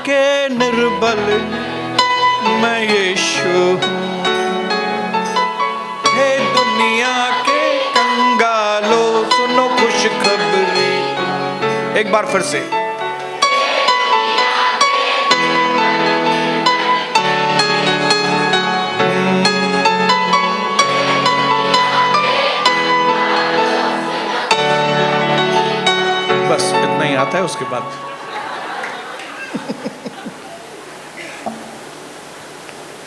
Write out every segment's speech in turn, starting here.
के निर्बल मैं यीशु हूँ। हे दुनिया के कंगालों सुनो खुशखबरी। एक बार फिर से, बस इतना ही आता है। उसके बाद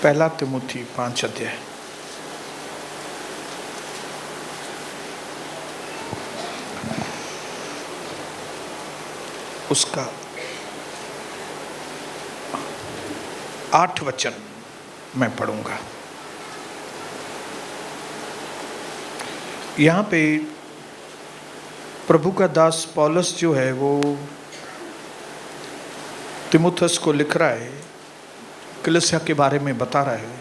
पहला तिमुथी 5 अध्याय। उसका 8 वचन मैं पढ़ूंगा। यहाँ पे प्रभु का दास पौलुस जो है वो तिमुथियुस को लिख रहा है, कलीसिया के बारे में बता रहा है।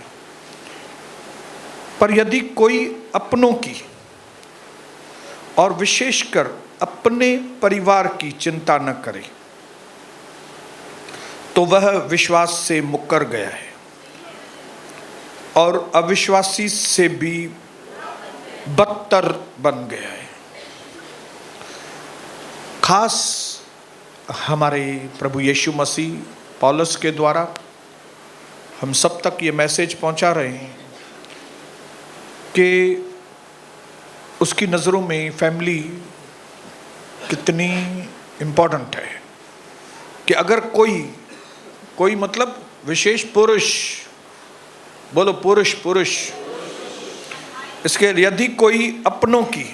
पर यदि कोई अपनों की और विशेषकर अपने परिवार की चिंता न करे तो वह विश्वास से मुकर गया है और अविश्वासी से भी बदतर बन गया है। खास हमारे प्रभु यीशु मसीह पौलुस के द्वारा हम सब तक ये मैसेज पहुंचा रहे हैं कि उसकी नज़रों में फैमिली कितनी इम्पोर्टेंट है। कि अगर कोई मतलब विशेष पुरुष, बोलो पुरुष, इसके यदि कोई अपनों की,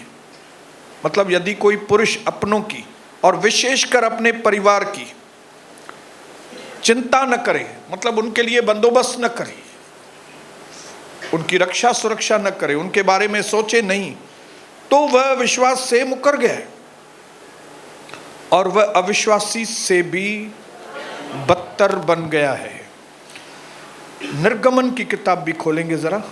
मतलब यदि कोई पुरुष अपनों की और विशेषकर अपने परिवार की चिंता न करे, मतलब उनके लिए बंदोबस्त न करे, उनकी रक्षा सुरक्षा न करे, उनके बारे में सोचे नहीं, तो वह विश्वास से मुकर गया है और वह अविश्वासी से भी बदतर बन गया है। निर्गमन की किताब भी खोलेंगे जरा।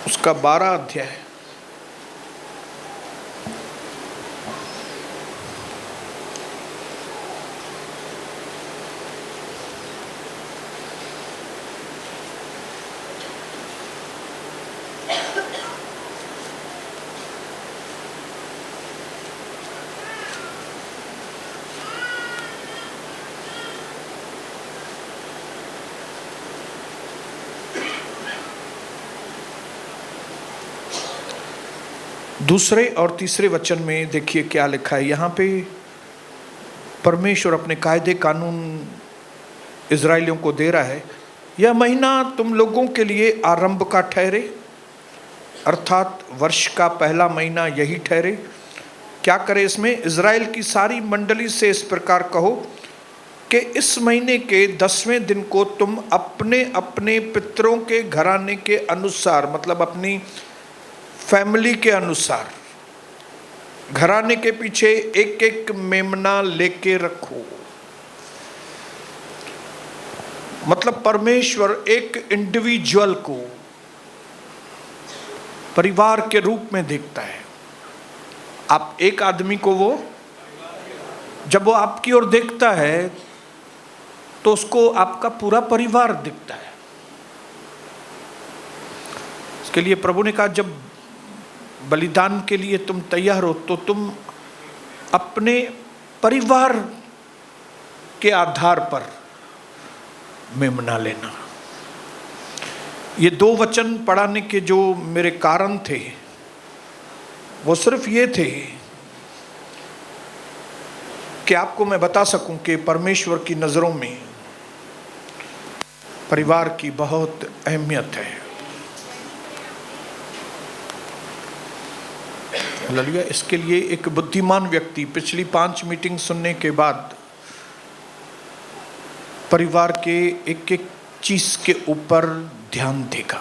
उसका 12 अध्याय। दूसरे और तीसरे वचन में देखिए क्या लिखा है। यहाँ पे परमेश्वर अपने कायदे कानून इजराइलियों को दे रहा है। यह महीना तुम लोगों के लिए आरंभ का ठहरे, अर्थात वर्ष का पहला महीना यही ठहरे। क्या करे इसमें? इजराइल की सारी मंडली से इस प्रकार कहो कि इस महीने के 10वें दिन को तुम अपने अपने पितरों के घराने के अनुसार, मतलब अपनी फैमिली के अनुसार, घराने के पीछे एक एक मेमना लेके रखो। मतलब परमेश्वर एक इंडिविजुअल को परिवार के रूप में देखता है। आप एक आदमी को, वो जब वो आपकी ओर देखता है तो उसको आपका पूरा परिवार दिखता है। इसके लिए प्रभु ने कहा जब बलिदान के लिए तुम तैयार हो तो तुम अपने परिवार के आधार पर मेमना लेना। ये 2 वचन पढ़ाने के जो मेरे कारण थे वो सिर्फ ये थे कि आपको मैं बता सकूं कि परमेश्वर की नज़रों में परिवार की बहुत अहमियत है। हालेलुया। इसके लिए एक बुद्धिमान व्यक्ति पिछली 5 मीटिंग सुनने के बाद परिवार के एक एक चीज के ऊपर ध्यान देगा,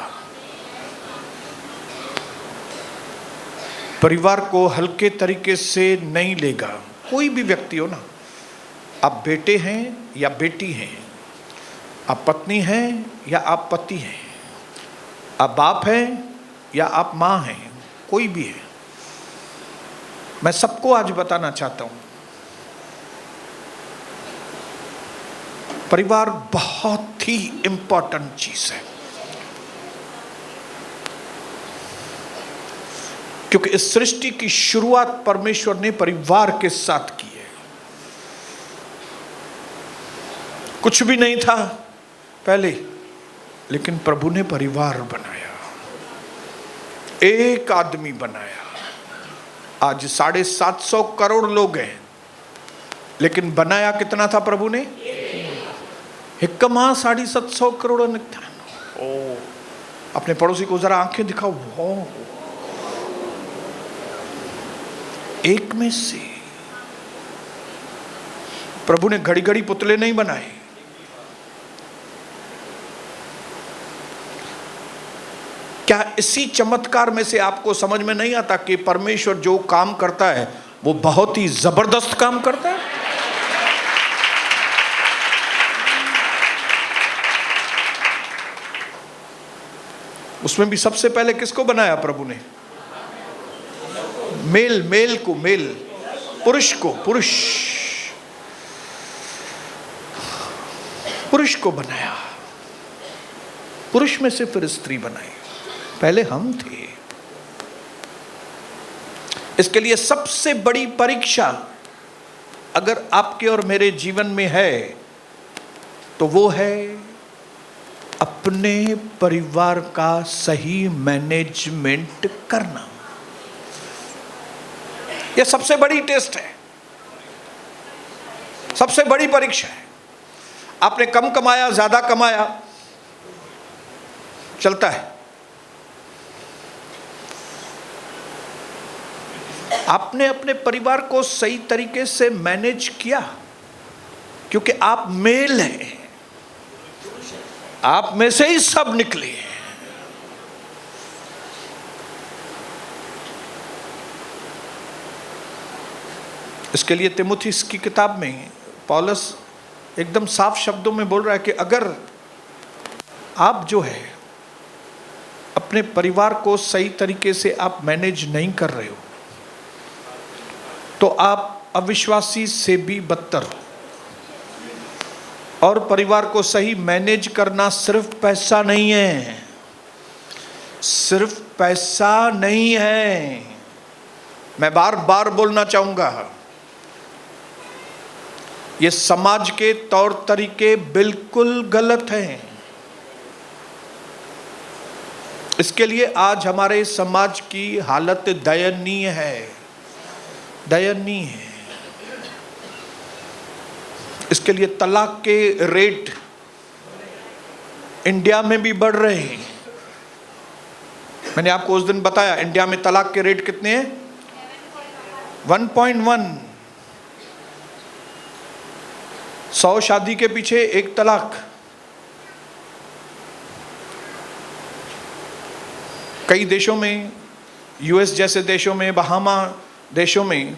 परिवार को हल्के तरीके से नहीं लेगा। कोई भी व्यक्ति हो ना, आप बेटे हैं या बेटी हैं, आप पत्नी हैं या आप पति हैं, आप बाप हैं या आप माँ हैं, कोई भी है, मैं सबको आज बताना चाहता हूं, परिवार बहुत ही इंपॉर्टेंट चीज है, क्योंकि इस सृष्टि की शुरुआत परमेश्वर ने परिवार के साथ की है। कुछ भी नहीं था पहले, लेकिन प्रभु ने परिवार बनाया, एक आदमी बनाया। आज 750 करोड़ लोग हैं, लेकिन बनाया कितना था प्रभु ने? हिक्कमा 750 करोड़ निकता। ओ, अपने पड़ोसी को जरा आंखें दिखाओ। वो एक में से प्रभु ने घड़ी घड़ी पुतले नहीं बनाए। क्या इसी चमत्कार में से आपको समझ में नहीं आता कि परमेश्वर जो काम करता है वो बहुत ही जबरदस्त काम करता है? उसमें भी सबसे पहले किसको बनाया प्रभु ने? मेल को, पुरुष को, पुरुष को बनाया, पुरुष में से फिर स्त्री बनाई। पहले हम थे। इसके लिए सबसे बड़ी परीक्षा अगर आपके और मेरे जीवन में है तो वो है अपने परिवार का सही मैनेजमेंट करना। यह सबसे बड़ी टेस्ट है, सबसे बड़ी परीक्षा है। आपने कम कमाया, ज्यादा कमाया, चलता है। आपने अपने परिवार को सही तरीके से मैनेज किया, क्योंकि आप मेल हैं, आप में से ही सब निकले हैं। इसके लिए तीमुथियुस की किताब में पौलुस एकदम साफ शब्दों में बोल रहा है कि अगर आप जो है अपने परिवार को सही तरीके से आप मैनेज नहीं कर रहे हो तो आप अविश्वासी से भी बदतर हो। और परिवार को सही मैनेज करना सिर्फ पैसा नहीं है, सिर्फ पैसा नहीं है। मैं बार बार बोलना चाहूंगा, ये समाज के तौर तरीके बिल्कुल गलत हैं। इसके लिए आज हमारे समाज की हालत दयनीय है, दयनीय है। इसके लिए तलाक के रेट इंडिया में भी बढ़ रहे हैं। मैंने आपको उस दिन बताया इंडिया में तलाक के रेट कितने हैं? 1.1। 100 शादी के पीछे एक तलाक। कई देशों में, यूएस जैसे देशों में, बहामा देशों में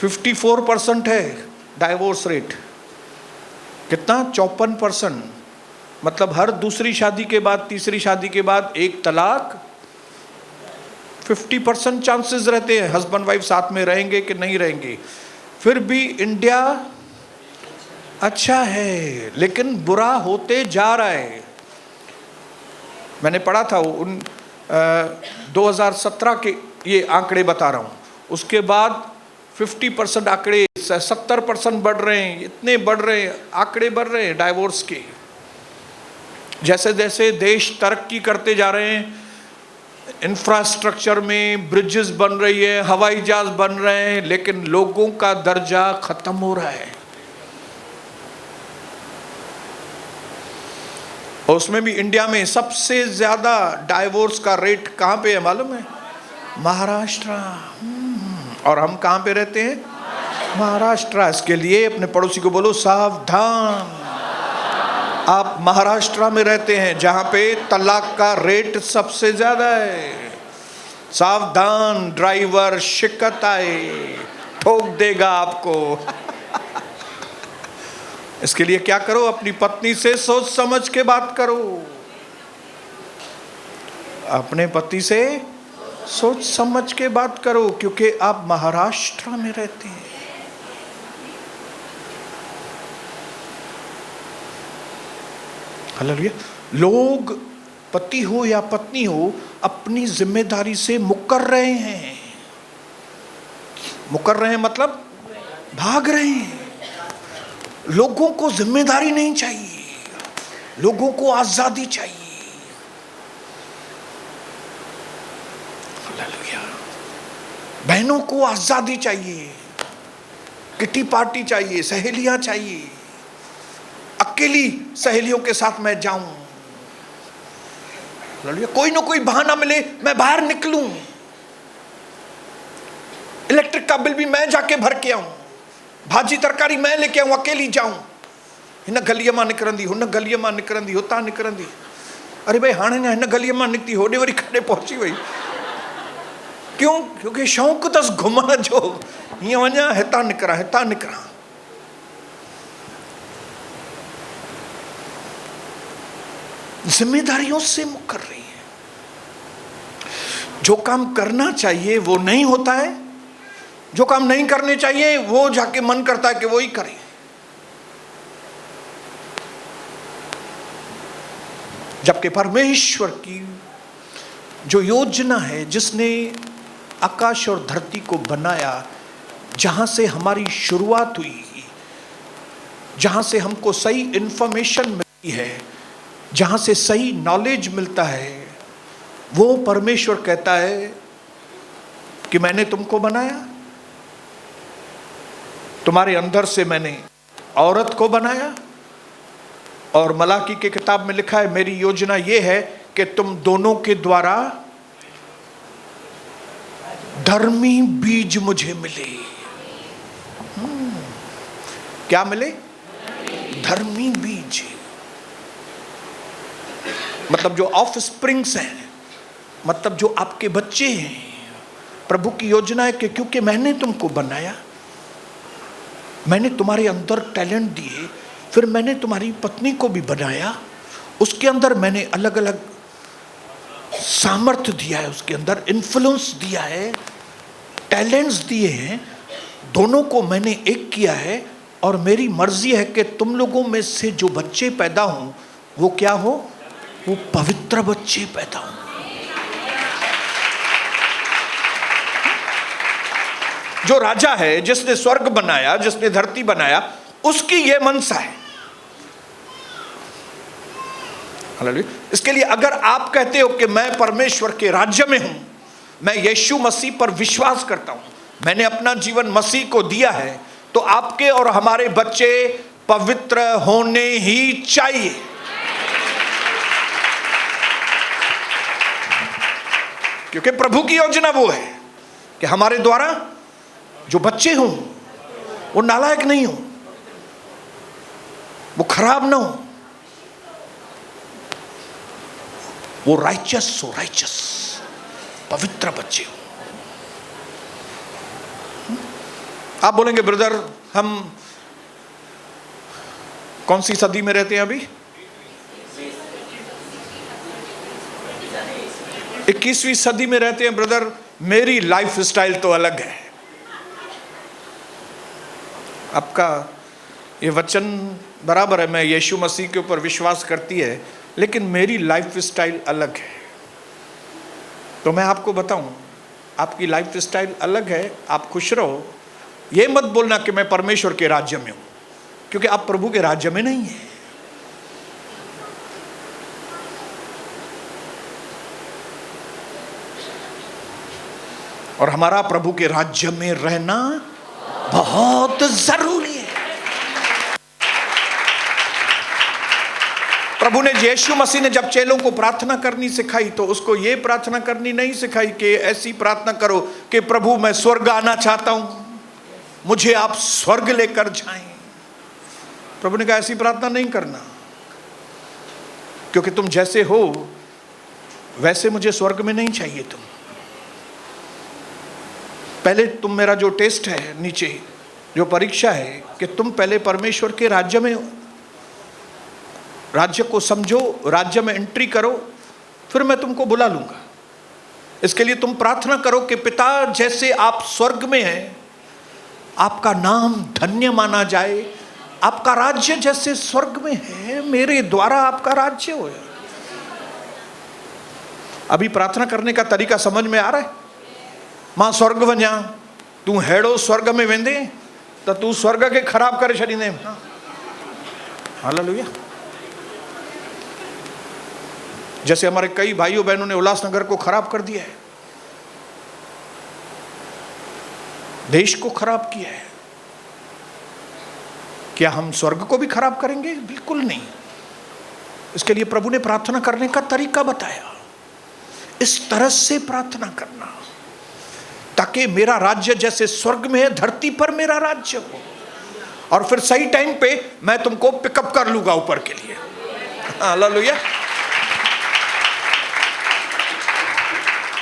54% है डाइवोर्स रेट। कितना? 54%। मतलब हर दूसरी शादी के बाद, तीसरी शादी के बाद एक तलाक। 50% चांसेस रहते हैं हस्बैंड वाइफ साथ में रहेंगे कि नहीं रहेंगे। फिर भी इंडिया अच्छा है, लेकिन बुरा होते जा रहा है। मैंने पढ़ा था 2017 के ये आंकड़े बता रहा हूँ, उसके बाद 50% आंकड़े 70% बढ़ रहे हैं। इतने बढ़ रहे हैं, आंकड़े बढ़ रहे हैं डाइवोर्स के। जैसे जैसे देश तरक्की करते जा रहे हैं, इंफ्रास्ट्रक्चर में ब्रिजेस बन रही है, हवाई जहाज बन रहे हैं, लेकिन लोगों का दर्जा खत्म हो रहा है। और उसमें भी इंडिया में सबसे ज्यादा डाइवोर्स का रेट कहाँ पे है मालूम है? महाराष्ट्र। और हम कहाँ पे रहते हैं? महाराष्ट्र। इसके लिए अपने पड़ोसी को बोलो सावधान, आप महाराष्ट्र में रहते हैं जहाँ पे तलाक का रेट सबसे ज्यादा है। सावधान, ड्राइवर शिकत आए ठोक देगा आपको। इसके लिए क्या करो? अपनी पत्नी से सोच समझ के बात करो, अपने पति से सोच समझ के बात करो, क्योंकि आप महाराष्ट्र में रहते हैं। हालेलुया। लोग, पति हो या पत्नी हो, अपनी जिम्मेदारी से मुकर रहे हैं। मुकर रहे हैं मतलब भाग रहे हैं। लोगों को जिम्मेदारी नहीं चाहिए, लोगों को आजादी चाहिए। हालेलुया। बहनों को आजादी चाहिए, किटी पार्टी चाहिए, सहेलियां चाहिए। अकेली सहेलियों के साथ मैं जाऊं, कोई ना कोई बहाना मिले मैं बाहर निकलूं, इलेक्ट्रिक का बिल भी मैं जाके भर के आऊं, भाजी तरकारी मैं लेके आऊं, अकेली जाऊं। हिन गलीअ मां निकिरंदी, हुन गलीअ मां निकिरंदी, हुतां निकिरंदी। अरे भाई हाणे हिन गलीअ मां निकिती, होॾे वरी काॾे पहुची वई। क्यों? क्योंकि शौक़ु अथसि घुमण जो, हीअं वञा हितां निकिरां, हितां निकिरां। जिम्मेदारियों से मुकर रही है। जो काम करना चाहिए वो नहीं होता है, जो काम नहीं करने चाहिए वो जाके मन करता है कि वो ही करें। जबकि परमेश्वर की जो योजना है, जिसने आकाश और धरती को बनाया, जहां से हमारी शुरुआत हुई, जहां से हमको सही इंफॉर्मेशन मिलती है, जहां से सही नॉलेज मिलता है, वो परमेश्वर कहता है कि मैंने तुमको बनाया, तुम्हारे अंदर से मैंने औरत को बनाया। और मलाकी की किताब में लिखा है, मेरी योजना ये है कि तुम दोनों के द्वारा धर्मी बीज मुझे मिले। क्या मिले? धर्मी बीज। मतलब जो ऑफ स्प्रिंग्स हैं, मतलब जो आपके बच्चे हैं। प्रभु की योजना है कि क्योंकि मैंने तुमको बनाया, मैंने तुम्हारे अंदर टैलेंट दिए, फिर मैंने तुम्हारी पत्नी को भी बनाया, उसके अंदर मैंने अलग अलग सामर्थ्य दिया है, उसके अंदर इन्फ्लुएंस दिया है, टैलेंट्स दिए हैं, दोनों को मैंने एक किया है। और मेरी मर्जी है कि तुम लोगों में से जो बच्चे पैदा हों वो क्या हो? वो पवित्र बच्चे पैदा हों। जो राजा है, जिसने स्वर्ग बनाया, जिसने धरती बनाया, उसकी ये मनसा है। हालेलुया। इसके लिए अगर आप कहते हो कि मैं परमेश्वर के राज्य में हूं, मैं यीशु मसीह पर विश्वास करता हूं, मैंने अपना जीवन मसीह को दिया है, तो आपके और हमारे बच्चे पवित्र होने ही चाहिए। क्योंकि प्रभु की योजना वो है कि हमारे द्वारा जो बच्चे हों वो नालायक नहीं हो, वो खराब ना हो, वो राइचस हो, राइचस पवित्र बच्चे हो। आप बोलेंगे ब्रदर हम कौन सी सदी में रहते हैं अभी? 21वीं सदी में रहते हैं ब्रदर। मेरी लाइफ स्टाइल तो अलग है। आपका ये वचन बराबर है, मैं यीशु मसीह के ऊपर विश्वास करती है, लेकिन मेरी लाइफ स्टाइल अलग है। तो मैं आपको बताऊं, आपकी लाइफ स्टाइल अलग है, आप खुश रहो। ये मत बोलना कि मैं परमेश्वर के राज्य में हूं, क्योंकि आप प्रभु के राज्य में नहीं है। और हमारा प्रभु के राज्य में रहना बहुत जरूरी है। प्रभु ने, यीशु मसीह ने जब चेलों को प्रार्थना करनी सिखाई, तो उसको ये प्रार्थना करनी नहीं सिखाई कि ऐसी प्रार्थना करो कि प्रभु मैं स्वर्ग आना चाहता हूं, मुझे आप स्वर्ग लेकर जाएं। प्रभु ने कहा ऐसी प्रार्थना नहीं करना, क्योंकि तुम जैसे हो वैसे मुझे स्वर्ग में नहीं चाहिए। तुम पहले, तुम मेरा जो टेस्ट है नीचे, जो परीक्षा है, कि तुम पहले परमेश्वर के राज्य में, राज्य को समझो, राज्य में एंट्री करो, फिर मैं तुमको बुला लूंगा। इसके लिए तुम प्रार्थना करो कि पिता जैसे आप स्वर्ग में हैं, आपका नाम धन्य माना जाए, आपका राज्य जैसे स्वर्ग में है, मेरे द्वारा आपका राज्य हो। अभी प्रार्थना करने का तरीका समझ में आ रहा है? मां स्वर्ग वञा, तू हेड़ो स्वर्ग में वेंदे तो तू स्वर्ग के खराब करे छॾींदे। हालेलुया। जैसे हमारे कई भाइयों बहनों ने उल्लासनगर को खराब कर दिया है, देश को खराब किया है, क्या हम स्वर्ग को भी खराब करेंगे? बिल्कुल नहीं। इसके लिए प्रभु ने प्रार्थना करने का तरीका बताया, इस तरह से प्रार्थना करना ताकि मेरा राज्य जैसे स्वर्ग में है, धरती पर मेरा राज्य हो, और फिर सही टाइम पे मैं तुमको पिकअप कर लूंगा ऊपर के लिए। हालेलुया।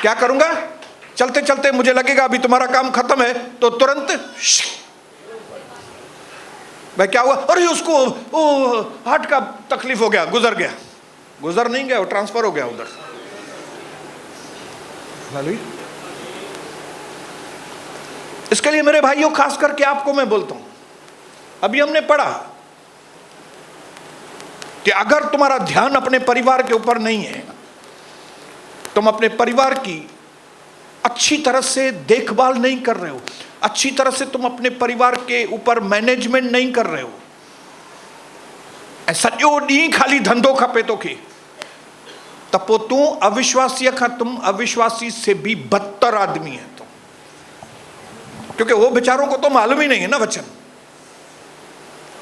क्या करूंगा? चलते चलते मुझे लगेगा अभी तुम्हारा काम खत्म है, तो तुरंत भाई क्या हुआ? अरे उसको हार्ट का तकलीफ हो गया, गुजर गया। गुजर नहीं गया, वो ट्रांसफर हो गया उधर। इसके लिए मेरे भाइयों, खास करके आपको मैं बोलता हूं, अभी हमने पढ़ा कि अगर तुम्हारा ध्यान अपने परिवार के ऊपर नहीं है, तुम अपने परिवार की अच्छी तरह से देखभाल नहीं कर रहे हो, अच्छी तरह से तुम अपने परिवार के ऊपर मैनेजमेंट नहीं कर रहे हो, सॼो ॾींहुं खाली धंधो खपे तोखे, त पोइ तूं अविश्वासीअ खां, तुम अविश्वासी से भी बदतर आदमी है तुम, क्योंकि वो बेचारों को तो मालूम ही नहीं है ना वचन।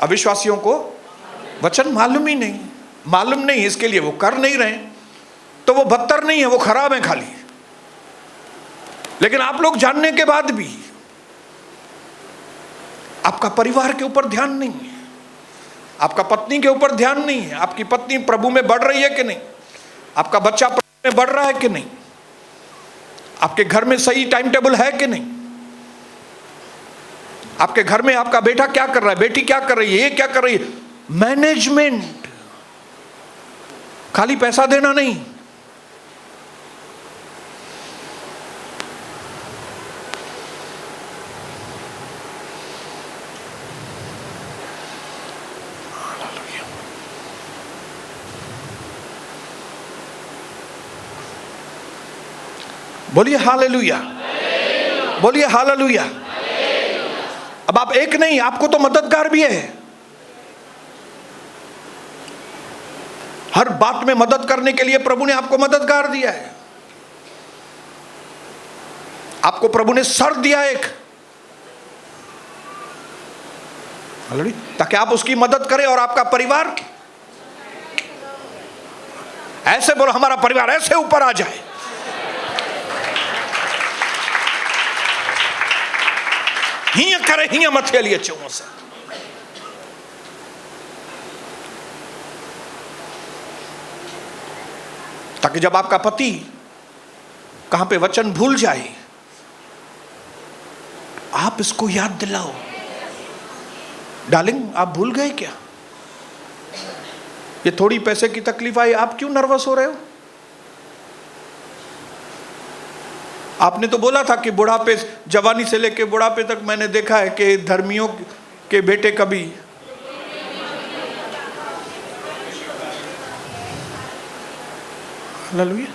अविश्वासियों को वचन मालूम ही नहीं, मालूम नहीं, इसके लिए वो कर नहीं रहे, तो वो बदतर नहीं है, वो खराब है खाली। लेकिन आप लोग जानने के बाद भी आपका परिवार के ऊपर ध्यान नहीं है, आपका पत्नी के ऊपर ध्यान नहीं है, आपकी पत्नी प्रभु में बढ़ रही है कि नहीं, आपका बच्चा प्रभु में बढ़ रहा है कि नहीं, आपके घर में सही टाइम टेबल है कि नहीं, आपके घर में आपका बेटा क्या कर रहा है, बेटी क्या कर रही है, ये क्या कर रही है। मैनेजमेंट, खाली पैसा देना नहीं। बोलिए हालेलुया, बोलिए हालेलुया। अब आप एक नहीं, आपको तो मददगार भी है, हर बात में मदद करने के लिए प्रभु ने आपको मददगार दिया है। आपको प्रभु ने सर दिया एक, ताकि आप उसकी मदद करें और आपका परिवार, ऐसे बोलो, हमारा परिवार ऐसे ऊपर आ जाए। हिया करे, हिया मथे लिए चो से। ताकि जब आपका पति कहां पे वचन भूल जाए, आप इसको याद दिलाओ, डार्लिंग आप भूल गए क्या? ये थोड़ी पैसे की तकलीफ आई, आप क्यों नर्वस हो रहे हो? आपने तो बोला था कि बुढ़ापे, जवानी से लेके बुढ़ापे तक मैंने देखा है कि धर्मियों के बेटे कभी, हालेलुया,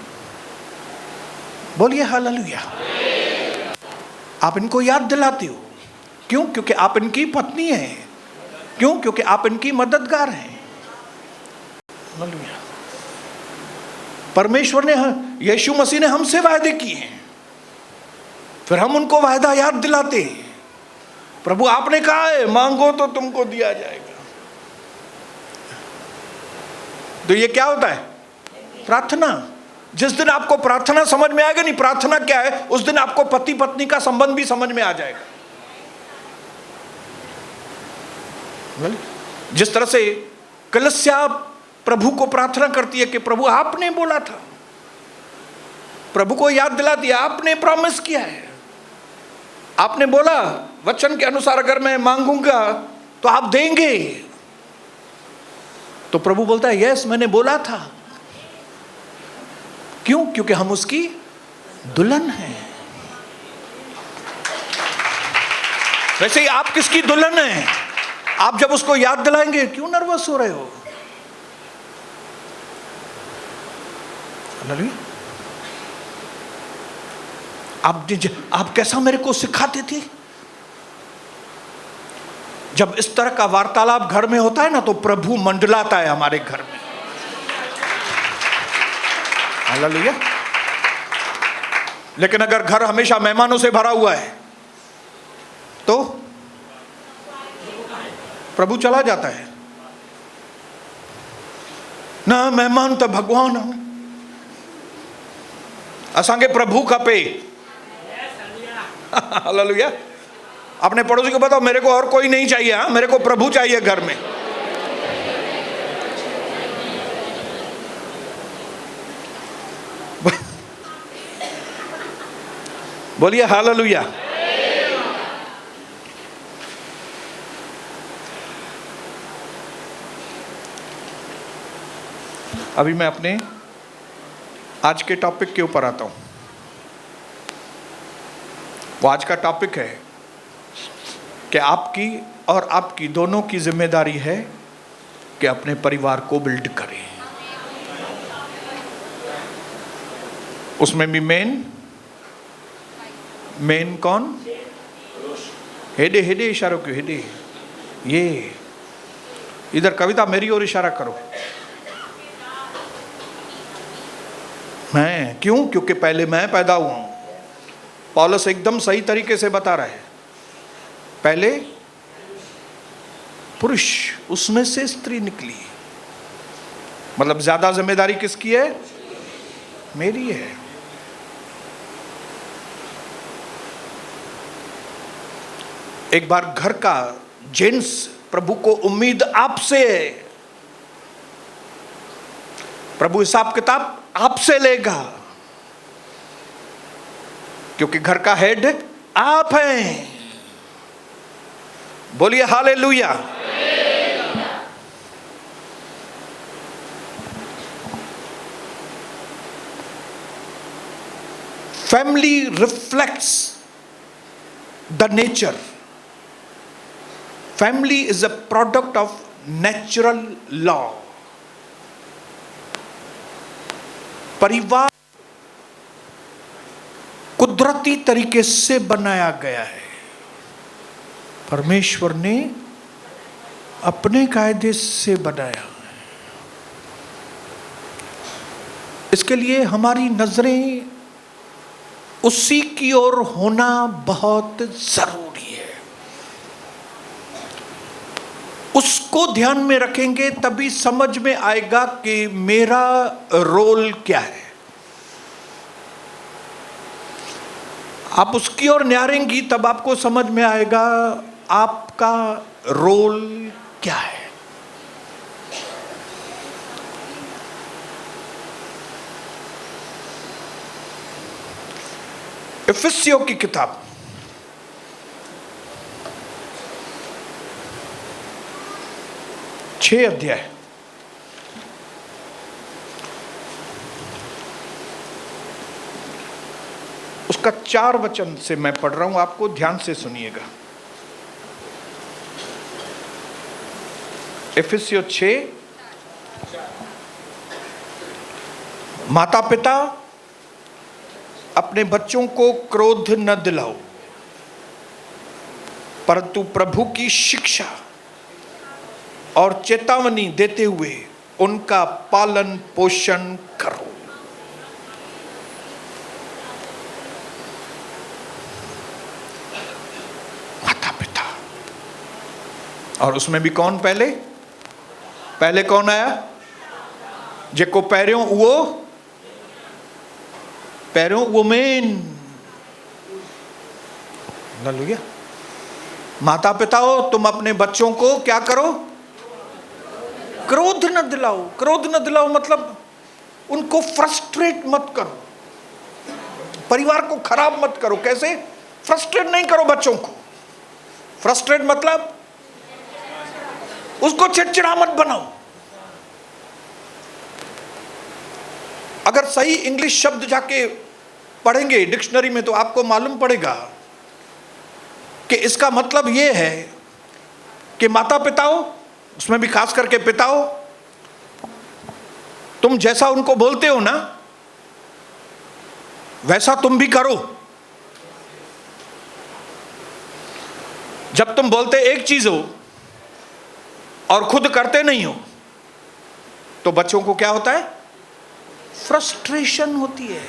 बोलिए हालेलुया। आप इनको याद दिलाते हो, क्यों? क्योंकि आप इनकी पत्नी हैं। क्यों? क्योंकि आप इनकी मददगार हैं। हालेलुया। परमेश्वर ने, यीशु मसीह ने हमसे वायदे किए हैं, फिर हम उनको वायदा याद दिलाते हैं। प्रभु आपने कहा है, मांगो तो तुमको दिया जाएगा। तो ये क्या होता है? प्रार्थना। जिस दिन आपको प्रार्थना समझ में आएगा, नहीं प्रार्थना क्या है, उस दिन आपको पति पत्नी का संबंध भी समझ में आ जाएगा। जिस तरह से कलीसिया प्रभु को प्रार्थना करती है कि प्रभु आपने बोला था, प्रभु को याद दिला दिया, आपने प्रॉमिस किया है, आपने बोला वचन के अनुसार अगर मैं मांगूंगा तो आप देंगे। तो प्रभु बोलता है यस, मैंने बोला था। क्यों? क्योंकि हम उसकी दुल्हन हैं। वैसे ही आप किसकी दुल्हन हैं? आप जब उसको याद दिलाएंगे, क्यों नर्वस हो रहे हो? आप कैसा मेरे को सिखाते थे? जब इस तरह का वार्तालाप घर में होता है ना, तो प्रभु मंडलाता है हमारे घर में। हालेलुया। लेकिन अगर घर हमेशा मेहमानों से भरा हुआ है तो प्रभु चला जाता है ना। मेहमान तो भगवान हूं, असांखे प्रभु खपे। हालेलुया। अपने पड़ोसी को बताओ, मेरे को और कोई नहीं चाहिए, हाँ, मेरे को प्रभु चाहिए घर में। बोलिए हालेलुया। अभी मैं अपने आज के टॉपिक के ऊपर आता हूं। वो आज का टॉपिक है कि आपकी और आपकी दोनों की जिम्मेदारी है कि अपने परिवार को बिल्ड करें। उसमें भी मेन कौन? हेडे हेडे इशारों क्यों? हेडे ये इधर कविता मेरी ओर इशारा करो। मैं क्यों? क्योंकि पहले मैं पैदा हुआ हूं। पौलुस एकदम सही तरीके से बता रहा है, पहले पुरुष, उसमें से स्त्री निकली। मतलब ज्यादा जिम्मेदारी किसकी है? मेरी है। एक बार घर का जेंट्स प्रभु को उम्मीद आपसे है, प्रभु हिसाब किताब आपसे लेगा, क्योंकि घर का हेड आप हैं। बोलिए hallelujah. Family reflects the nature. Family is a product of natural law. परिवार कुदरती तरीके से बनाया गया है। परमेश्वर ने अपने कायदे से बनाया। इसके लिए हमारी नजरें उसी की ओर होना बहुत जरूरी है। उसको ध्यान में रखेंगे तभी समझ में आएगा कि मेरा रोल क्या है। आप उसकी ओर निहारेंगी तब आपको समझ में आएगा आपका रोल क्या है। इफिसियों की किताब 6 अध्याय, उसका 4 वचन से मैं पढ़ रहा हूं, आपको ध्यान से सुनिएगा। इफिसियों 6, माता पिता अपने बच्चों को क्रोध न दिलाओ, परंतु प्रभु की शिक्षा और चेतावनी देते हुए उनका पालन पोषण करो। माता पिता, और उसमें भी कौन पहले कौन आया? जेको पैरों वो मेन। हालेलुया। माता पिता हो, तुम अपने बच्चों को क्या करो? क्रोध न दिलाओ। क्रोध न दिलाओ मतलब उनको फ्रस्ट्रेट मत करो, परिवार को खराब मत करो। कैसे? फ्रस्ट्रेट नहीं करो बच्चों को। फ्रस्ट्रेट मतलब उसको चिड़चिड़ा मत बनाओ। अगर सही इंग्लिश शब्द जाके पढ़ेंगे डिक्शनरी में तो आपको मालूम पड़ेगा कि इसका मतलब ये है कि माता पिताओं, उसमें भी खास करके पिताओं, तुम जैसा उनको बोलते हो ना वैसा तुम भी करो। जब तुम बोलते एक चीज हो और खुद करते नहीं हो तो बच्चों को क्या होता है? फ्रस्ट्रेशन होती है।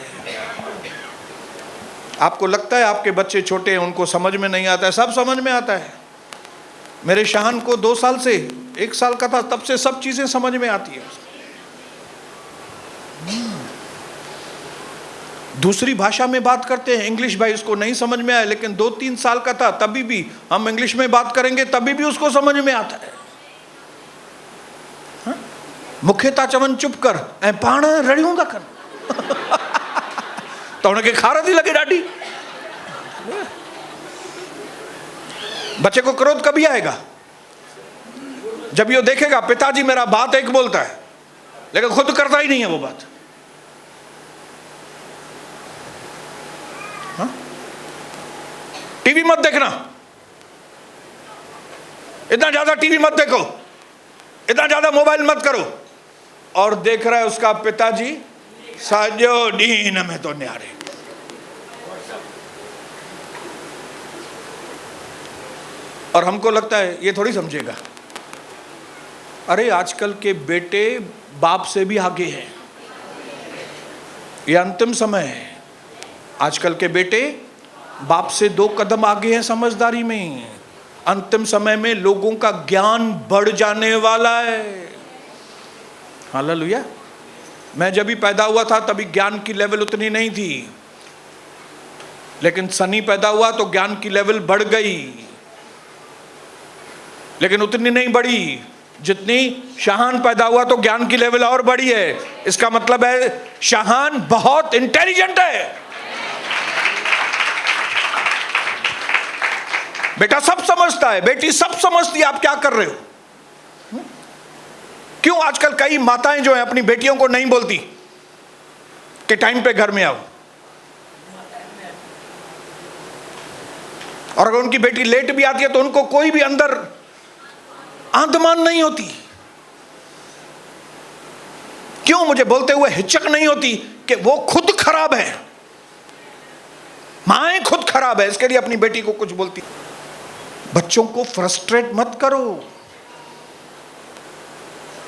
आपको लगता है आपके बच्चे छोटे हैं, उनको समझ में नहीं आता है, सब समझ में आता है। मेरे शाहन को 2 साल से 1 साल का था तब से सब चीजें समझ में आती है। दूसरी भाषा में बात करते हैं, इंग्लिश भाई उसको नहीं समझ में आया, लेकिन 2-3 साल का था तभी भी हम इंग्लिश में बात करेंगे तभी भी उसको समझ में आता है। मुख्यता चवन चुप कर ऐं पाण रड़ियूं था कर तो उनके खारत ही लगे डाडी। बच्चे को क्रोध कभी आएगा? जब ये देखेगा पिताजी मेरा बात एक बोलता है लेकिन खुद करता ही नहीं है वो बात। टीवी मत देखना, इतना ज्यादा टीवी मत देखो, इतना ज्यादा मोबाइल मत करो, और देख रहा है उसका पिताजी साजो दीन में तो न्यारे। और हमको लगता है ये थोड़ी समझेगा। अरे आजकल के बेटे बाप से भी आगे हैं, ये अंतिम समय है। आजकल के बेटे बाप से 2 कदम आगे हैं समझदारी में। अंतिम समय में लोगों का ज्ञान बढ़ जाने वाला है। हालेलुया। मैं जब भी पैदा हुआ था तभी ज्ञान की लेवल उतनी नहीं थी, लेकिन सनी पैदा हुआ तो ज्ञान की लेवल बढ़ गई, लेकिन उतनी नहीं बढ़ी जितनी शाहान पैदा हुआ तो ज्ञान की लेवल और बढ़ी है। इसका मतलब है शाहान बहुत इंटेलिजेंट है। बेटा सब समझता है, बेटी सब समझती है, आप क्या कर रहे हो? क्यों आजकल कई माताएं जो हैं अपनी बेटियों को नहीं बोलती कि टाइम पे घर में आओ, और अगर उनकी बेटी लेट भी आती है तो उनको कोई भी अंदर आंदमान नहीं होती। क्यों? मुझे बोलते हुए हिचक नहीं होती कि वो खुद खराब है, माएं खुद खराब है, इसके लिए अपनी बेटी को कुछ बोलती। बच्चों को फ्रस्ट्रेट मत करो।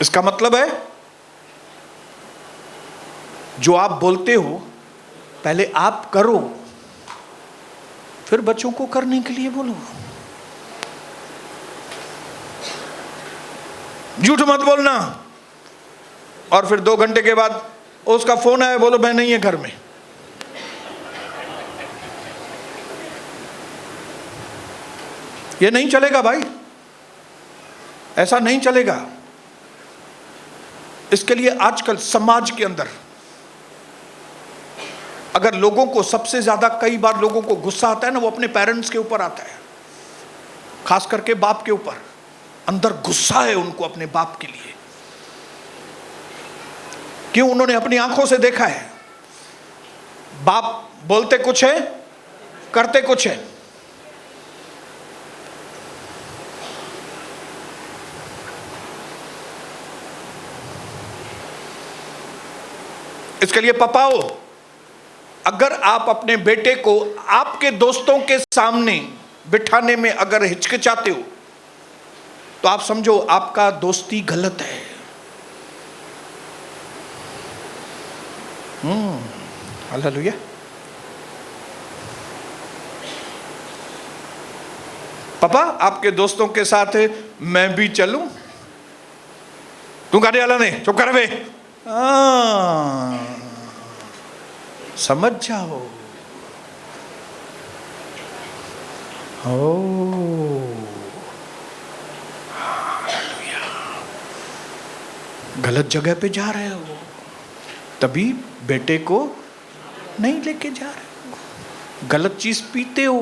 इसका मतलब है जो आप बोलते हो पहले आप करो, फिर बच्चों को करने के लिए बोलो। झूठ मत बोलना और फिर 2 घंटे के बाद उसका फोन आया, बोलो मैं नहीं है घर में। ये नहीं चलेगा भाई, ऐसा नहीं चलेगा। इसके लिए आजकल समाज के अंदर अगर लोगों को सबसे ज्यादा, कई बार लोगों को गुस्सा आता है ना, वो अपने पेरेंट्स के ऊपर आता है, खास करके बाप के ऊपर। अंदर गुस्सा है उनको अपने बाप के लिए। क्यों? उन्होंने अपनी आंखों से देखा है बाप बोलते कुछ है करते कुछ है। इसके लिए पापाओ, अगर आप अपने बेटे को आपके दोस्तों के सामने बिठाने में अगर हिचकिचाते हो तो आप समझो आपका दोस्ती गलत है। हालेलुया। पापा आपके दोस्तों के साथ मैं भी चलूं? तू गाड़ी वाला नहीं, चुप कर बे। समझ जाओ। गलत जगह पे जा रहे हो, तभी बेटे को नहीं लेके जा रहे हो। गलत चीज पीते हो,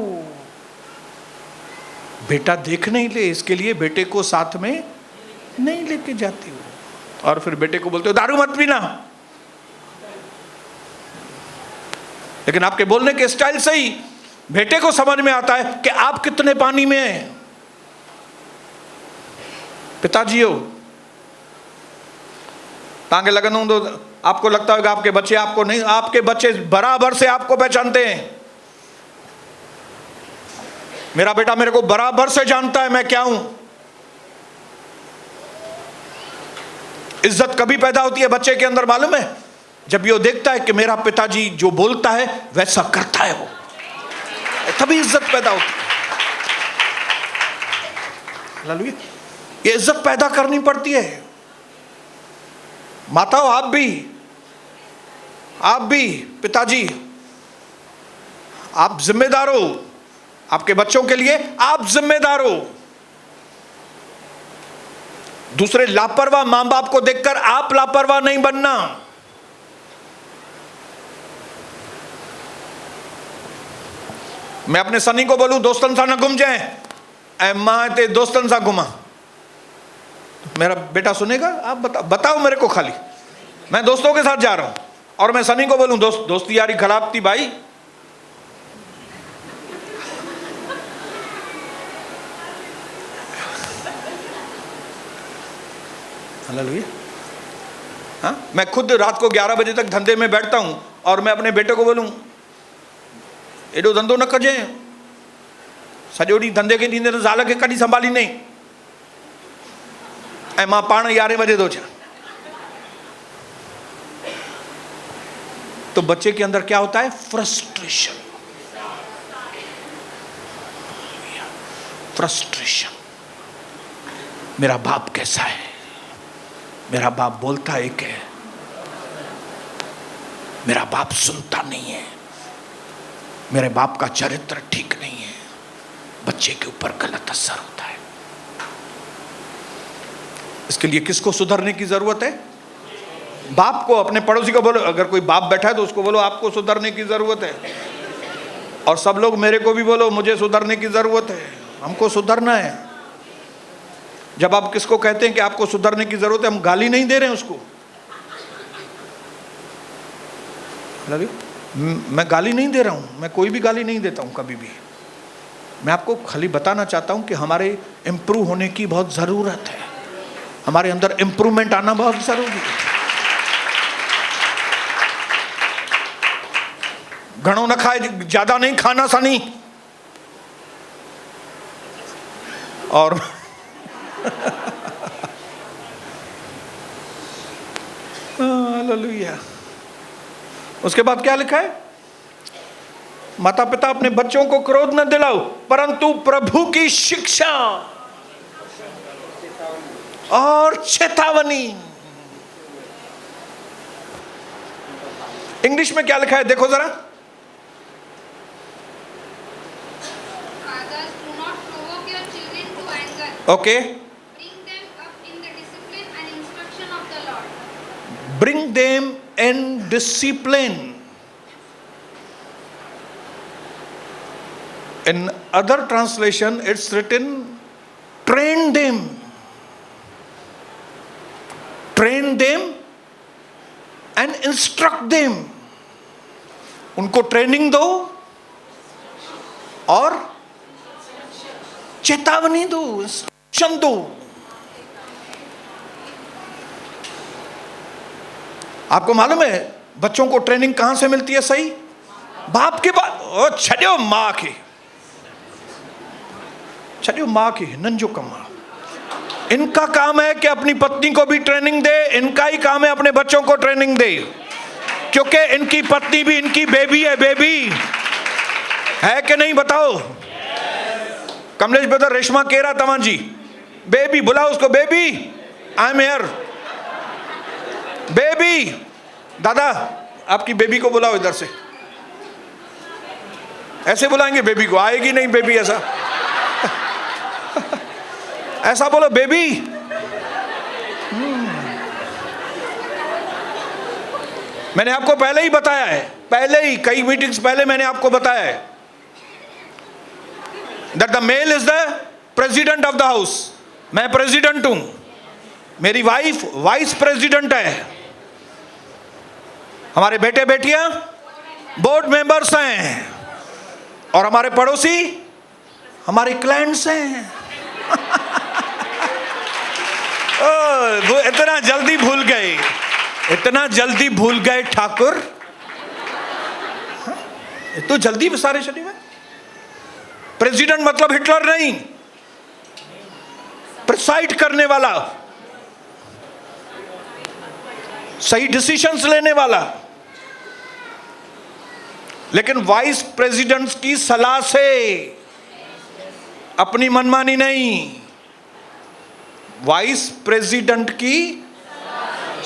बेटा देख नहीं ले, इसके लिए बेटे को साथ में नहीं लेके जाते हो। और फिर बेटे को बोलते हो दारू मत पीना। लेकिन आपके बोलने के स्टाइल से ही बेटे को समझ में आता है कि आप कितने पानी में हैं। पिताजी हो, तांगे लगन हूं तो आपको लगता होगा आपके बच्चे आपको नहीं, आपके बच्चे बराबर से आपको पहचानते हैं। मेरा बेटा मेरे को बराबर से जानता है मैं क्या हूं। इज्जत कभी पैदा होती है बच्चे के अंदर मालूम है? जब ये देखता है कि मेरा पिताजी जो बोलता है वैसा करता है वो, तभी इज्जत पैदा होती है। हालेलुया। ये इज्जत पैदा करनी पड़ती है। माताओं आप भी पिताजी आप जिम्मेदार हो, आपके बच्चों के लिए आप जिम्मेदार हो। दूसरे लापरवाह मां बाप को देखकर आप लापरवाह नहीं बनना। मैं अपने सनी को बोलूं दोस्तन सा ना घूम जाए, ऐ मां ते दोस्तन सा घुमा, मेरा बेटा सुनेगा? आप बताओ मेरे को, खाली मैं दोस्तों के साथ जा रहा हूं और मैं सनी को बोलूं दोस्ती यारी खराब थी भाई, हालेलुया। हाँ, मैं खुद रात को 11 बजे तक धंधे में बैठता हूं और मैं अपने बेटे को बोलूं एडो धंधो न कजे, सॼो ॾींहुं धंधे खे ॾींदे त ज़ाल खे कॾहिं संभाली नहीं, ऐं मां पाण 11 बजे थो अचां। तो बच्चे के अंदर क्या होता है? फ्रस्ट्रेशन। मेरा बाप कैसा है, मेरा बाप बोलता एक है, मेरा बाप सुनता नहीं है, मेरे बाप का चरित्र ठीक नहीं है। बच्चे के ऊपर गलत असर होता है। इसके लिए किसको सुधरने की जरूरत है? बाप को। अपने पड़ोसी को बोलो, अगर कोई बाप बैठा है तो उसको बोलो आपको सुधरने की जरूरत है। और सब लोग मेरे को भी बोलो मुझे सुधरने की जरूरत है, हमको सुधरना है। जब आप किसको कहते हैं कि आपको सुधरने की जरूरत है, हम गाली नहीं दे रहे हैं उसको। मैं गाली नहीं दे रहा हूं, मैं कोई भी गाली नहीं देता हूं कभी भी। मैं आपको खाली बताना चाहता हूं कि हमारे इंप्रूव होने की बहुत जरूरत है, हमारे अंदर इंप्रूवमेंट आना बहुत जरूरी है। घणो न खाए, ज्यादा नहीं खाना सनी। और हालेलुया। उसके बाद क्या लिखा है? माता पिता अपने बच्चों को क्रोध न दिलाओ परंतु प्रभु की शिक्षा और चेतावनी। इंग्लिश में क्या लिखा है देखो जरा। Okay. Bring them in discipline. In other translation, it's written, train them. Train them and instruct them. उनको ट्रेनिंग दो और चेतावनी दो, इंस्ट्रक्शन दो। आपको मालूम है बच्चों को ट्रेनिंग कहां से मिलती है? सही बाप के पास। ओ छड़ियो मां के, छड़ियो मां के हिनन जो कम है। इनका काम है कि अपनी पत्नी को भी ट्रेनिंग दे, इनका ही काम है अपने बच्चों को ट्रेनिंग दे, क्योंकि इनकी पत्नी भी इनकी बेबी है। बेबी है कि नहीं बताओ? कमलेश ब्रदर, रेशमा केरा तमाम जी, बेबी बुलाओ उसको। Baby I am here. Baby, दादा आपकी बेबी को बुलाओ इधर से। ऐसे बुलाएंगे बेबी को, आएगी नहीं बेबी। ऐसा ऐसा बोलो बेबी। मैंने आपको पहले ही बताया है, पहले ही कई मीटिंग्स पहले मैंने आपको बताया है that the male is the president of the house। मैं प्रेसिडेंट हूं, मेरी वाइफ वाइस प्रेसिडेंट है। हमारे बेटे बेटियां बोर्ड मेंबर्स हैं, और हमारे पड़ोसी हमारे क्लाइंट्स हैं। वो इतना जल्दी भूल गए, इतना जल्दी भूल गए ठाकुर। तो जल्दी सारे चले गए। प्रेसिडेंट मतलब हिटलर नहीं, प्रिसाइड करने वाला, सही डिसीजंस लेने वाला। लेकिन वाइस प्रेसिडेंट्स की सलाह से, अपनी मनमानी नहीं, वाइस प्रेसिडेंट की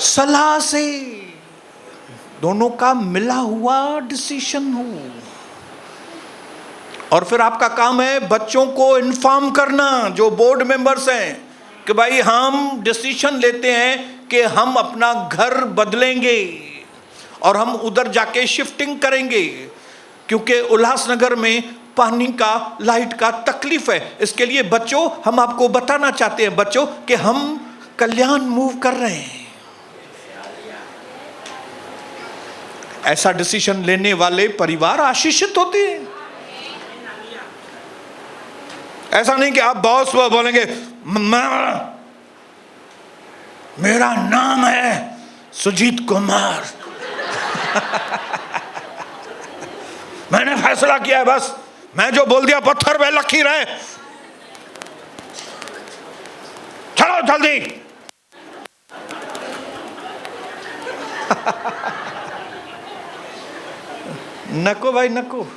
सलाह से, दोनों का मिला हुआ डिसीजन हो। और फिर आपका काम है बच्चों को इन्फॉर्म करना, जो बोर्ड मेंबर्स हैं, कि भाई हम डिसीजन लेते हैं कि हम अपना घर बदलेंगे और हम उधर जाके शिफ्टिंग करेंगे, क्योंकि उल्लासनगर में पानी का, लाइट का तकलीफ है। इसके लिए बच्चों, हम आपको बताना चाहते हैं बच्चों कि हम कल्याण मूव कर रहे हैं। ऐसा डिसीजन लेने वाले परिवार आशीषित होते हैं। ऐसा नहीं कि आप बॉस बोलेंगे मेरा नाम है सुजीत कुमार, मैंने फैसला किया है, बस मैं जो बोल दिया पत्थर पे लकीर है, चलो जल्दी। नको भाई नको,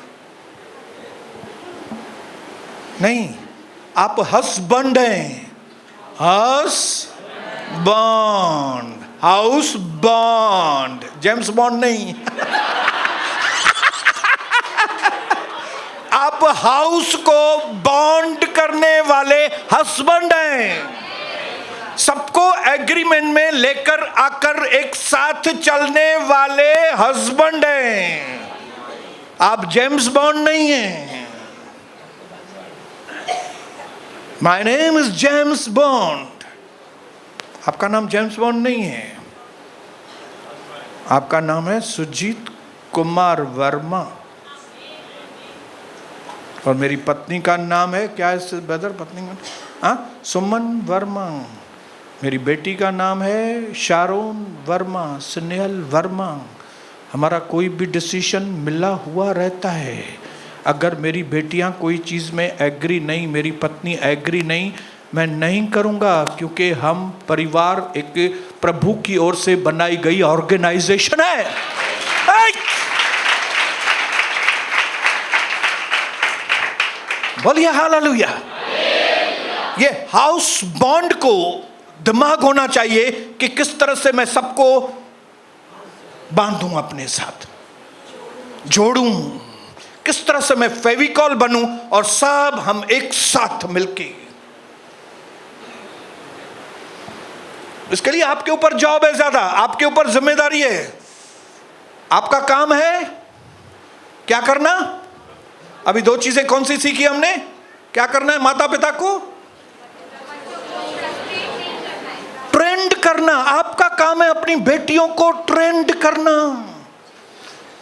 नहीं, आप हस्बैंड हैं, husband, house bond, James bond नहीं। आप हाउस को बॉन्ड करने वाले हस्बैंड हैं, सबको एग्रीमेंट में लेकर आकर एक साथ चलने वाले हस्बैंड हैं। आप जेम्स बॉन्ड नहीं हैं। My name is James bond. आपका नाम जेम्स बॉन्ड नहीं है, आपका नाम है सुजीत कुमार वर्मा। और मेरी पत्नी का नाम है क्या है ब्रदर, पत्नी का सुमन वर्मा। मेरी बेटी का नाम है शारोन वर्मा, स्नेहल वर्मा। हमारा कोई भी डिसीजन मिला हुआ रहता है। अगर मेरी बेटियां कोई चीज़ में एग्री नहीं, मेरी पत्नी एग्री नहीं, मैं नहीं करूंगा, क्योंकि हम परिवार एक प्रभु की ओर से बनाई गई ऑर्गेनाइजेशन है। बोलिए हालेलुया। ये हाउस बॉन्ड को दिमाग होना चाहिए कि किस तरह से मैं सबको बांधूं, अपने साथ जोड़ूं, किस तरह से मैं फेविकॉल बनूं और सब हम एक साथ मिलके। इसके लिए आपके ऊपर जॉब है, ज्यादा आपके ऊपर जिम्मेदारी है। आपका काम है क्या करना। अभी दो चीजें कौन सी सीखी हमने, क्या करना है, माता पिता को ट्रेंड करना। आपका काम है अपनी बेटियों को ट्रेंड करना।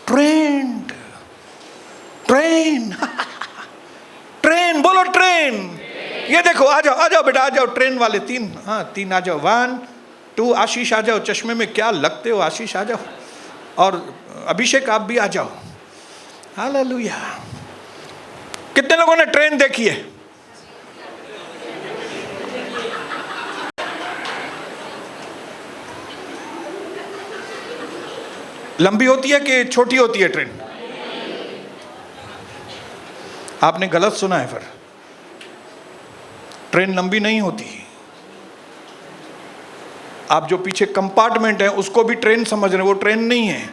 ट्रेंड, ट्रेन, ट्रेन, बोलो ट्रेन। ये देखो, आ जाओ बेटा, आ जाओ, ट्रेन वाले तीन, हाँ तीन आ जाओ, 1 2, आशीष आ जाओ, चश्मे में क्या लगते हो, आशीष आ जाओ, और अभिषेक आप भी आ जाओ। हालेलुया। कितने लोगों ने ट्रेन देखी है। लंबी होती है कि छोटी होती है ट्रेन। आपने गलत सुना है। फिर ट्रेन लंबी नहीं होती। आप जो पीछे कंपार्टमेंट है उसको भी ट्रेन समझ रहे, वो ट्रेन नहीं है।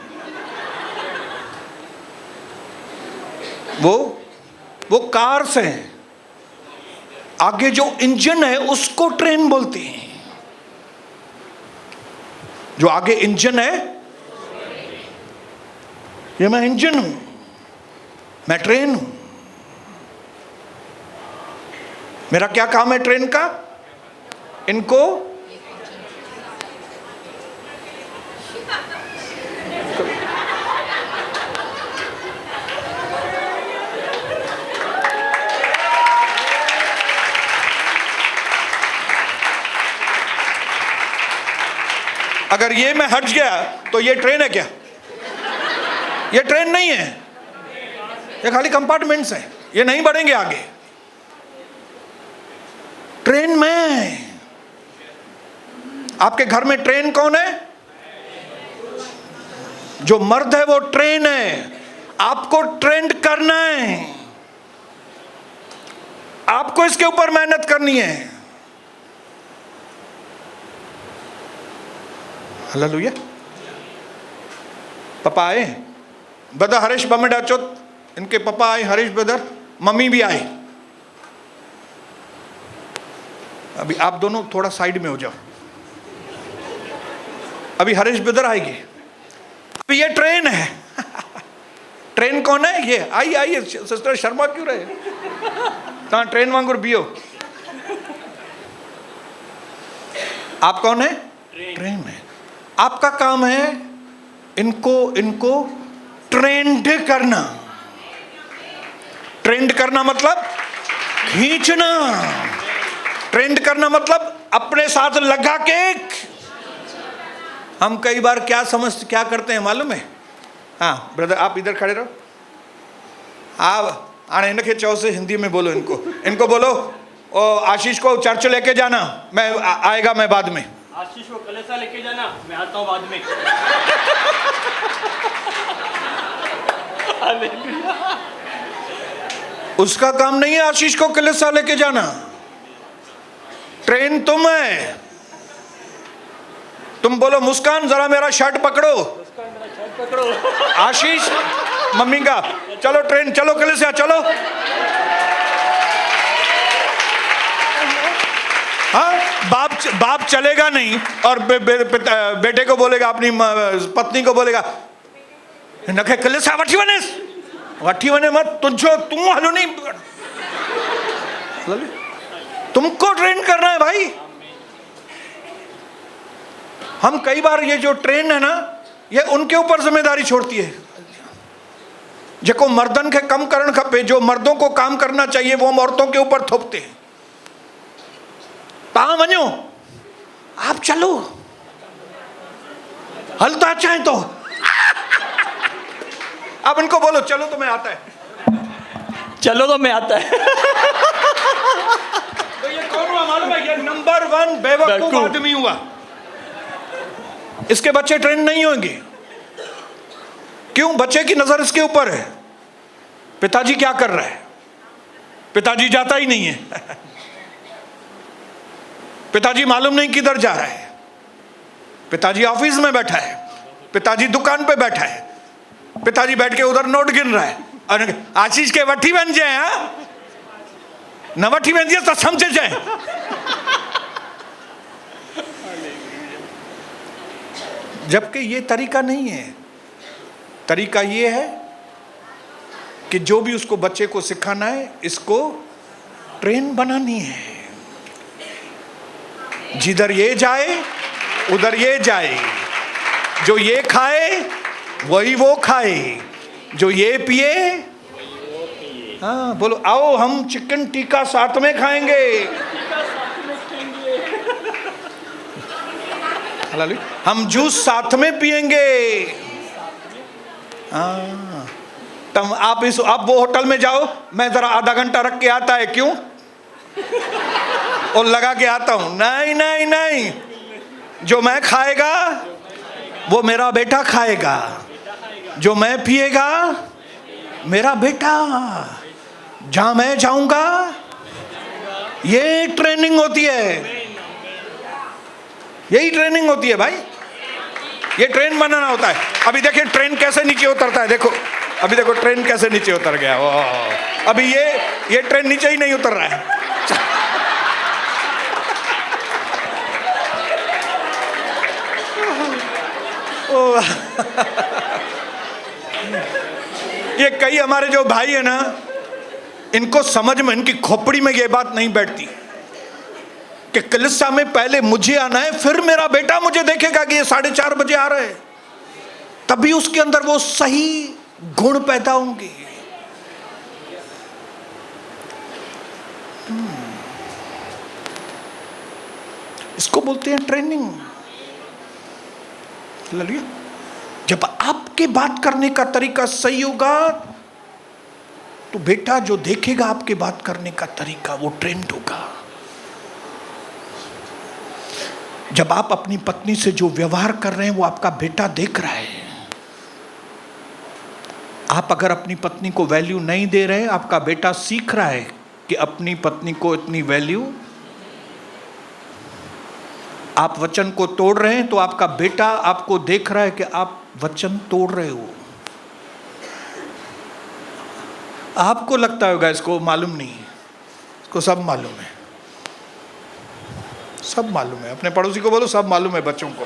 वो कार्स हैं। आगे जो इंजन है उसको ट्रेन बोलते हैं। जो आगे इंजन है, ये मैं इंजन हूं, मैं ट्रेन हूं। मेरा क्या काम है ट्रेन का, इनको अगर ये मैं हट गया तो ये ट्रेन है क्या? ये ट्रेन नहीं है, ये खाली कंपार्टमेंट्स हैं, ये नहीं बढ़ेंगे आगे। ट्रेन में, आपके घर में ट्रेन कौन है? जो मर्द है वो ट्रेन है। आपको ट्रेंड करना है, आपको इसके ऊपर मेहनत करनी है। हालेलुया। पापा आए, ब्रदर हरीश बमेडाचोत, इनके पापा आए, हरीश ब्रदर, मम्मी भी आए। अभी आप दोनों थोड़ा साइड में हो जाओ, अभी हरीश ब्रदर आएगी। अभी ये ट्रेन है। ट्रेन कौन है? ये आई आइए सिस्टर शर्मा क्यों रहे? कहाँ ट्रेन वांगुर बियो। आप कौन है? ट्रेन है। आपका काम है इनको ट्रेंड करना। ट्रेंड करना मतलब खींचना। ट्रेंड करना मतलब अपने साथ लगा के। हम कई बार क्या करते हैं मालूम है? हाँ ब्रदर आप इधर खड़े रहो। आप आने इनके चौ से हिंदी में बोलो, इनको बोलो आशीष को चर्च लेके जाना, मैं आएगा मैं बाद में। आशीष को कलेसा लेके जाना, मैं आता हूँ बाद में। उसका काम नहीं है आशीष को कलेसा लेके जाना। ट्रेन तुम है। तुम बोलो मुस्कान जरा मेरा शर्ट पकड़ो, आशीष मम्मी का, चलो ट्रेन चलो कलेसा चलो। हाँ बाप चलेगा नहीं और बेटे को बोलेगा, अपनी पत्नी को बोलेगा नखे कलेसा वठी वने मत, तुझो तू हलो नहीं। तुमको ट्रेन करना है भाई। हम कई बार ये जो ट्रेन है ना, ये उनके ऊपर जिम्मेदारी छोड़ती है। जेको मर्दन के कम करण खपे, जो मर्दों को काम करना चाहिए वो हम औरतों के ऊपर थोपते हैं। ता वञो, आप चलो, हलता चाहे तो। आप इनको बोलो चलो तो मैं आता है, चलो तो मैं आता है। तो ये कौन हुआ मालूम है? ये नंबर 1 बेवकूफ आदमी हुआ। इसके बच्चे ट्रेन नहीं होंगे। क्यों? बच्चे की नजर इसके ऊपर है। पिताजी क्या कर रहा है? पिताजी जाता ही नहीं है। पिताजी मालूम नहीं किधर जा रहा है। पिताजी ऑफिस में बैठा है, पिताजी दुकान पे बैठा है, पिताजी बैठ के उधर नोट गिन रहा है। और आशीष के वठी बन जाए, हाँ न वठी बन जाए तो समझ जाए। जबकि ये तरीका नहीं है। तरीका ये है कि जो भी उसको बच्चे को सिखाना है, इसको ट्रेन बनानी है। जिधर ये जाए उधर ये जाए, जो ये खाए वही वो खाए, जो ये पिए। हाँ बोलो आओ हम चिकन टिक्का साथ में खाएंगे। हम जूस साथ में पिएंगे। हाँ तब आप वो होटल में जाओ, मैं जरा आधा घंटा रख के आता है, क्यों? और लगा के आता हूं। नहीं नहीं नहीं, जो मैं खाएगा वो मेरा बेटा खाएगा, जो मैं पिएगा मेरा बेटा। जहां मैं जाऊंगा, ये ट्रेनिंग होती है। यही ट्रेनिंग होती है भाई। ये ट्रेन बनाना होता है। अभी देखिए ट्रेन कैसे नीचे उतरता है, देखो अभी देखो ट्रेन कैसे नीचे उतर गया। अभी ये ट्रेन नीचे ही नहीं उतर रहा है। ये कई हमारे जो भाई है ना, इनको समझ में, इनकी खोपड़ी में ये बात नहीं बैठती कि कलिसिया में पहले मुझे आना है, फिर मेरा बेटा मुझे देखेगा कि ये 4:30 बजे आ रहे हैं, तभी उसके अंदर वो सही गुण पैदा होंगे। इसको बोलते हैं ट्रेनिंग। हालेलुया। जब आपके बात करने का तरीका सही होगा तो बेटा जो देखेगा आपके बात करने का तरीका वो ट्रेंड होगा। जब आप अपनी पत्नी से जो व्यवहार कर रहे हैं वो आपका बेटा देख रहा है। आप अगर अपनी पत्नी को वैल्यू नहीं दे रहे, आपका बेटा सीख रहा है कि अपनी पत्नी को इतनी वैल्यू, आप वचन को तोड़ रहे हैं तो आपका बेटा आपको देख रहा है कि आप वचन तोड़ रहे हो। आपको लगता होगा इसको मालूम नहीं है, इसको सब मालूम है, सब मालूम है। अपने पड़ोसी को बोलो सब मालूम है बच्चों को।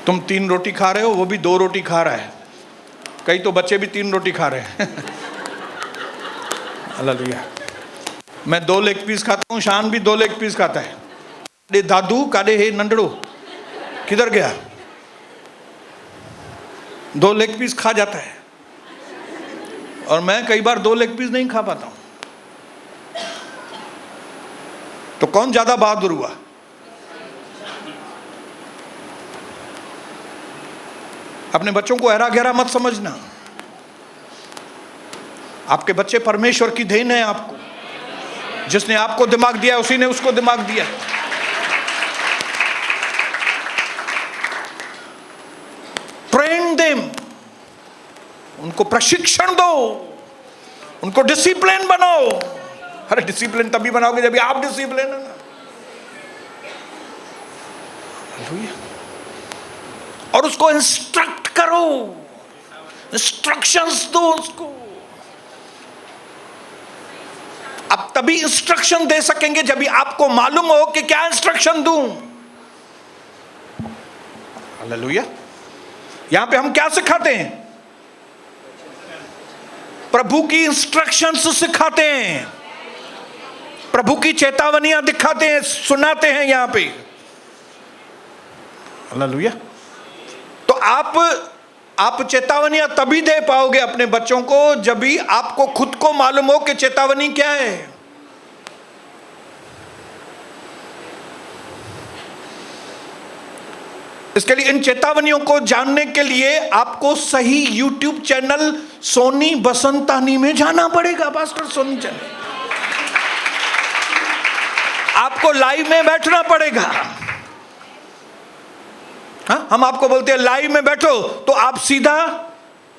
तुम 3 रोटी खा रहे हो, वो भी 2 रोटी खा रहा है। कई तो बच्चे भी 3 रोटी खा रहे हैं। हालेलुया। मैं 2 लेग पीस खाता हूँ, शान भी 2 लेग पीस खाता है। डे दादू काडे हे नंडड़ो किधर गया? 2 लेग पीस खा जाता है और मैं कई बार 2 लेग पीस नहीं खा पाता हूं। तो कौन ज्यादा बहादुर हुआ? अपने बच्चों को हरा गहरा मत समझना। आपके बच्चे परमेश्वर की देन है। आपको जिसने आपको दिमाग दिया उसी ने उसको दिमाग दिया। ट्रेन देम, उनको प्रशिक्षण दो, उनको डिसिप्लिन बनाओ। अरे डिसिप्लिन तभी बनाओगे जब आप डिसिप्लिन है ना। और उसको इंस्ट्रक्ट करो, इंस्ट्रक्शंस दो उसको। आप तभी इंस्ट्रक्शन दे सकेंगे जब आपको मालूम हो कि क्या इंस्ट्रक्शन दूं। हालेलुया। यहां पे हम क्या सिखाते हैं? प्रभु की इंस्ट्रक्शंस सिखाते हैं, प्रभु की चेतावनियां दिखाते हैं, सुनाते हैं यहां पे। हालेलुया। तो आप चेतावनियां तभी दे पाओगे अपने बच्चों को जब भी आपको खुद को मालूम हो कि चेतावनी क्या है। इसके लिए इन चेतावनियों को जानने के लिए आपको सही YouTube चैनल सोनी बसंतानी में जाना पड़ेगा। पास्टर सोनी चैनल, आपको लाइव में बैठना पड़ेगा। हाँ, हम आपको बोलते हैं लाइव में बैठो तो आप सीधा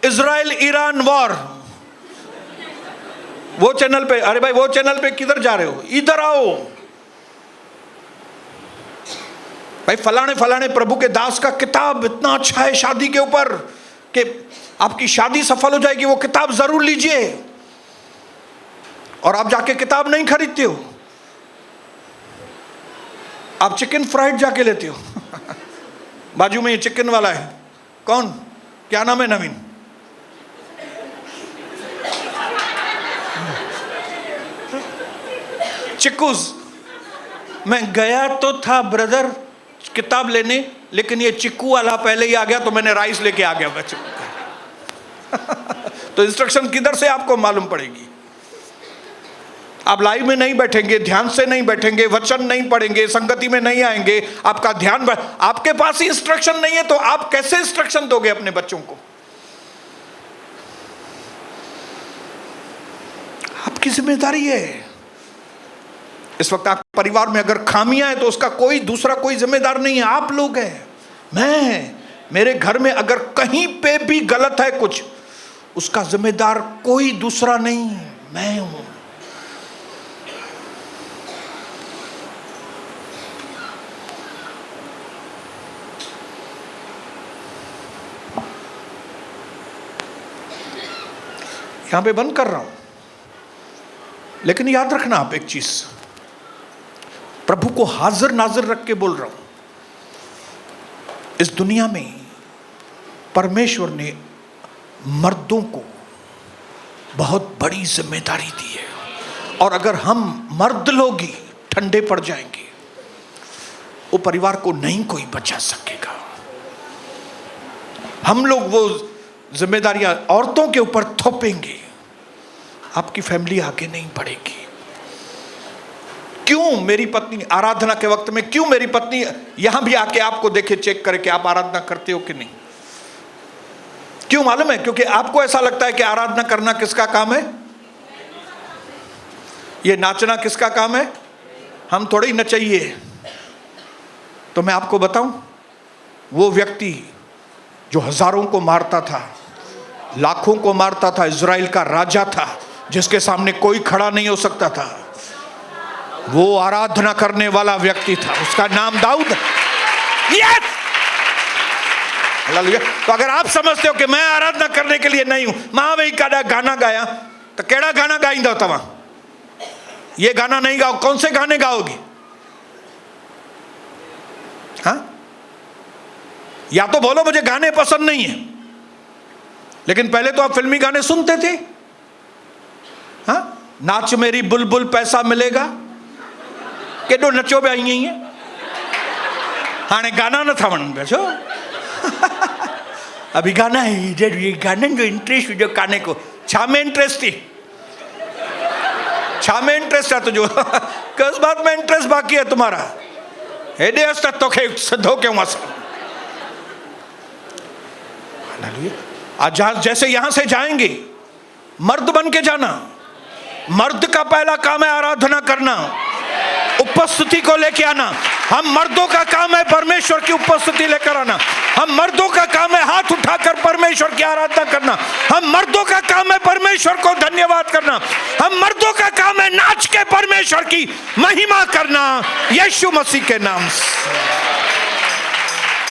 इजराइल ईरान वॉर वो चैनल पे, अरे भाई वो चैनल पे किधर जा रहे हो, इधर आओ भाई। फलाने फलाने प्रभु के दास का किताब इतना अच्छा है शादी के ऊपर कि आपकी शादी सफल हो जाएगी, वो किताब जरूर लीजिए। और आप जाके किताब नहीं खरीदते हो, आप चिकन फ्राइड जाके लेते हो। बाजू में ये चिकन वाला है, कौन, क्या नाम है? नवीन। चिक्कूज। मैं गया तो था ब्रदर किताब लेने, लेकिन ये चिक्कू वाला पहले ही आ गया तो मैंने राइस लेके आ गया बच्चे। तो इंस्ट्रक्शन किधर से आपको मालूम पड़ेगी? आप लाइव में नहीं बैठेंगे, ध्यान से नहीं बैठेंगे, वचन नहीं पढ़ेंगे, संगति में नहीं आएंगे, आपका ध्यान आपके पास ही इंस्ट्रक्शन नहीं है तो आप कैसे इंस्ट्रक्शन दोगे अपने बच्चों को? आपकी जिम्मेदारी है। इस वक्त आपके परिवार में अगर खामियां हैं तो उसका कोई दूसरा कोई जिम्मेदार नहीं है, आप लोग हैं, मैं। मेरे घर में अगर कहीं पे भी गलत है कुछ, उसका जिम्मेदार कोई दूसरा नहीं, मैं हूं। यहां पे बंद कर रहा हूं, लेकिन याद रखना आप एक चीज, प्रभु को हाजिर नाजिर रख के बोल रहा हूं। इस दुनिया में परमेश्वर ने मर्दों को बहुत बड़ी जिम्मेदारी दी है, और अगर हम मर्द लोग ही ठंडे पड़ जाएंगे, वो परिवार को नहीं कोई बचा सकेगा। हम लोग वो जिम्मेदारियां औरतों के ऊपर थोपेंगे, आपकी फैमिली आगे नहीं बढ़ेगी। क्यों मेरी पत्नी आराधना के वक्त में, क्यों मेरी पत्नी यहां भी आके आपको देखे, चेक करे कि आप आराधना करते हो कि नहीं। क्यों मालूम है? क्योंकि आपको ऐसा लगता है कि आराधना करना किसका काम है, ये नाचना किसका काम है, हम थोड़ी नचाइए। तो मैं आपको बताऊं, वो व्यक्ति जो हजारों को मारता था, लाखों को मारता था, इजराइल का राजा था, जिसके सामने कोई खड़ा नहीं हो सकता था, वो आराधना करने वाला व्यक्ति था, उसका नाम दाऊद। Yes, hallelujah. तो अगर आप समझते हो कि मैं आराधना करने के लिए नहीं हूं, मां वही काड़ा गाना गाया, तो केड़ा गाना गाइंदा तवा, ये गाना नहीं गाओ, कौन से गाने गाओगे? हाँ, या तो बोलो मुझे गाने पसंद नहीं है, लेकिन पहले तो आप फिल्मी गाने सुनते थे। हाँ, नाच मेरी बुलबुल पैसा मिलेगा, केडो नचो पे आई है, हाँ गाना न था मन बेचो। अभी गाना है, ये गाने जो इंटरेस्ट जो गाने को छा में इंटरेस्ट थी, छा में इंटरेस्ट है तुझो, किस बात में इंटरेस्ट बाकी है तुम्हारा, हेडे हस्ता तो खे सदो क्यों मस। आज जैसे यहां से जाएंगे, मर्द बन के जाना। मर्द का पहला काम है आराधना करना, उपस्थिति को लेके आना। हम मर्दों का काम है परमेश्वर की उपस्थिति लेकर आना। हम मर्दों का काम है हाथ उठाकर परमेश्वर की आराधना करना। हम मर्दों का काम है परमेश्वर को धन्यवाद करना। हम मर्दों का काम है नाच के परमेश्वर की महिमा करना, यीशु मसीह के नाम से।